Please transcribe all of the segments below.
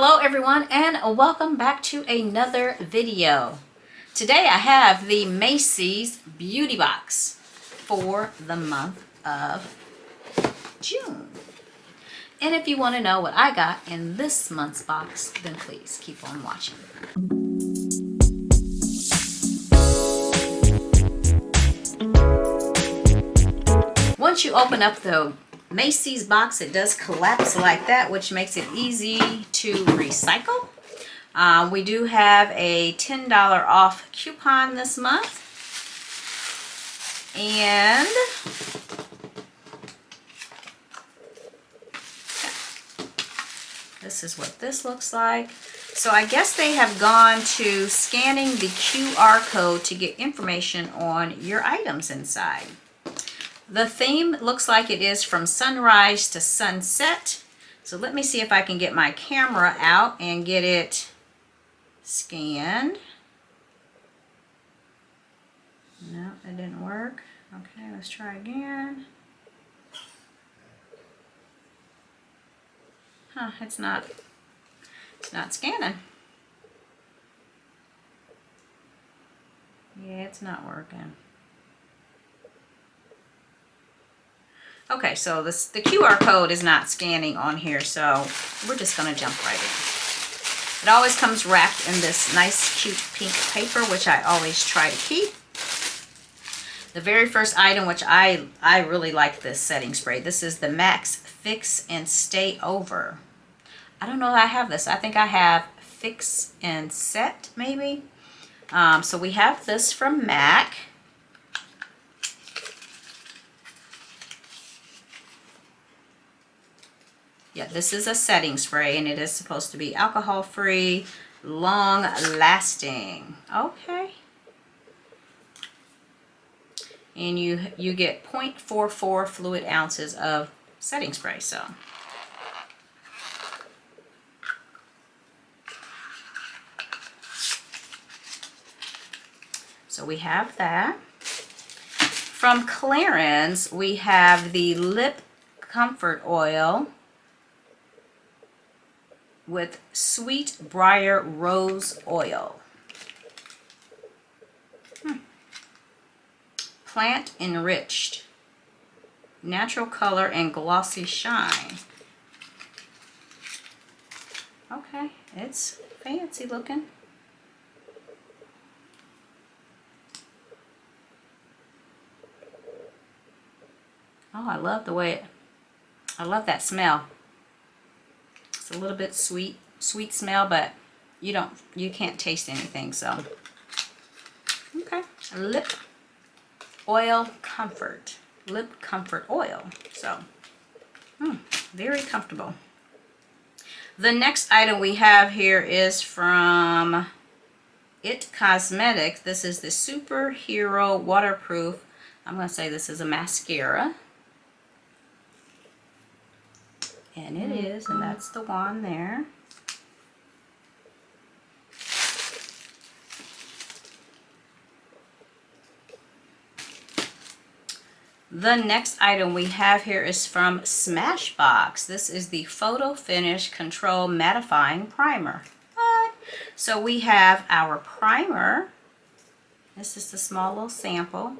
Hello everyone and welcome back to another video. Today I have the Macy's beauty box for the month of June. And if you want to know what I got in this month's box, then please keep on watching. Once you open up the Macy's box, it does collapse like that, which makes it easy to recycle. We do have a $10 off coupon this month. And this is what this looks like. So I guess they have gone to scanning the QR code to get information on your items inside. The theme looks like it is from sunrise to sunset. So let me see if I can get my camera out and get it scanned. No, it didn't work. Okay, let's try again. Huh, it's not scanning. Yeah, it's not working. Okay, so the QR code is not scanning on here, so we're just going to jump right in. It always comes wrapped in this nice, cute pink paper, which I always try to keep. The very first item, which I really like this setting spray. This is the Max Fix and Stay Over. I don't know if I have this. I think I have Fix and Set, maybe. So we have this from MAC. Yeah, this is a setting spray, and it is supposed to be alcohol-free, long-lasting. Okay. And you get 0.44 fluid ounces of setting spray. So we have that. From Clarins, we have the Lip Comfort Oil with Sweet Briar Rose Oil. Plant enriched, natural color and glossy shine. Okay, it's fancy looking. Oh, I love the way I love that smell. It's a little bit sweet smell, but you can't taste anything, so. Okay, Lip Oil Comfort. Lip Comfort Oil. So, very comfortable. The next item we have here is from It Cosmetics. This is the Superhero Waterproof. I'm going to say this is a mascara. And it is, and that's the one there. The next item we have here is from Smashbox. This is the Photo Finish Control Mattifying Primer. So we have our primer. This is the small little sample.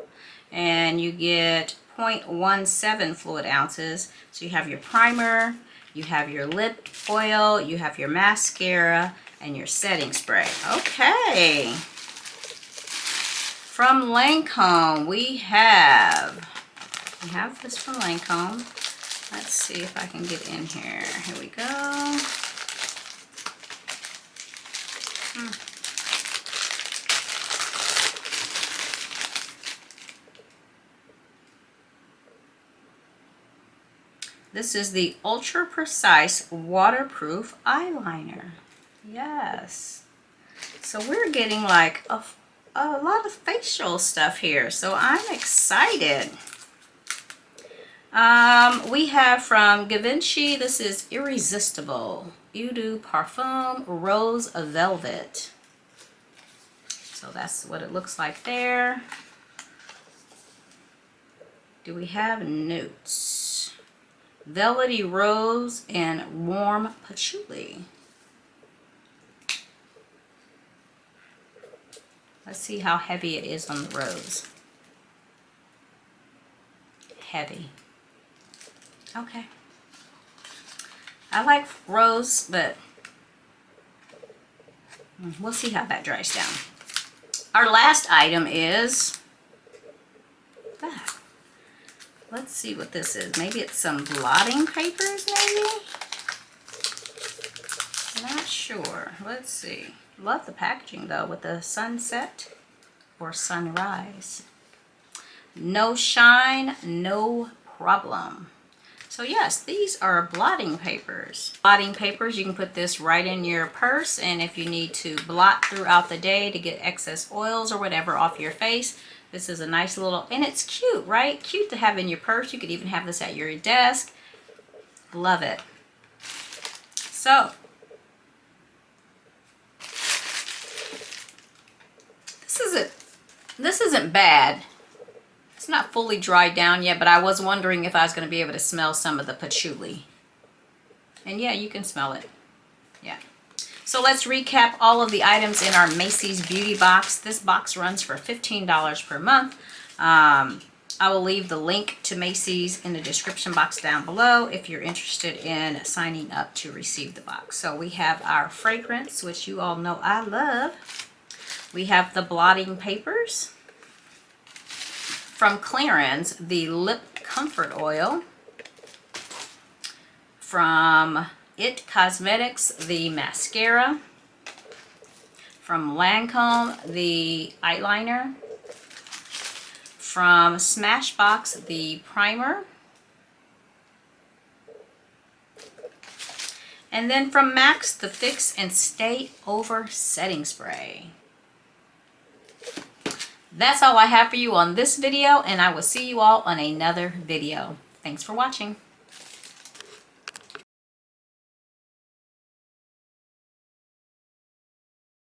And you get 0.17 fluid ounces. So you have your primer, you have your lip oil, you have your mascara, and your setting spray. Okay. From Lancome, we have this from Lancome. Let's see if I can get in here. Here we go. This is the Ultra Precise Waterproof Eyeliner. Yes. So we're getting like a lot of facial stuff here. So I'm excited. We have from Givenchy, this is Irresistible Eau de Parfum Rose Velvet. So that's what it looks like there. Do we have notes? Velvety Rose and Warm Patchouli. Let's see how heavy it is on the rose. Heavy. Okay. I like rose, but we'll see how that dries down. Our last item is that. Let's see what this is. Maybe it's some blotting papers, maybe? Not sure. Let's see. Love the packaging though, with the sunset or sunrise. No shine, no problem. So yes, these are blotting papers. Blotting papers, you can put this right in your purse, and if you need to blot throughout the day to get excess oils or whatever off your face, this is a nice little, and it's cute, right? Cute to have in your purse. You could even have this at your desk. Love it. So, this isn't bad. It's not fully dried down yet, but I was wondering if I was going to be able to smell some of the patchouli. And yeah, you can smell it. Yeah. So let's recap all of the items in our Macy's Beauty Box. This box runs for $15 per month. I will leave the link to Macy's in the description box down below if you're interested in signing up to receive the box. So we have our fragrance, which you all know I love. We have the blotting papers. From Clarins, the Lip Comfort Oil. From It Cosmetics, the mascara. From Lancome, the eyeliner. From Smashbox, the primer. And then from Max, the Fix and Stay Over Setting Spray. That's all I have for you on this video, and I will see you all on another video. Thanks for watching.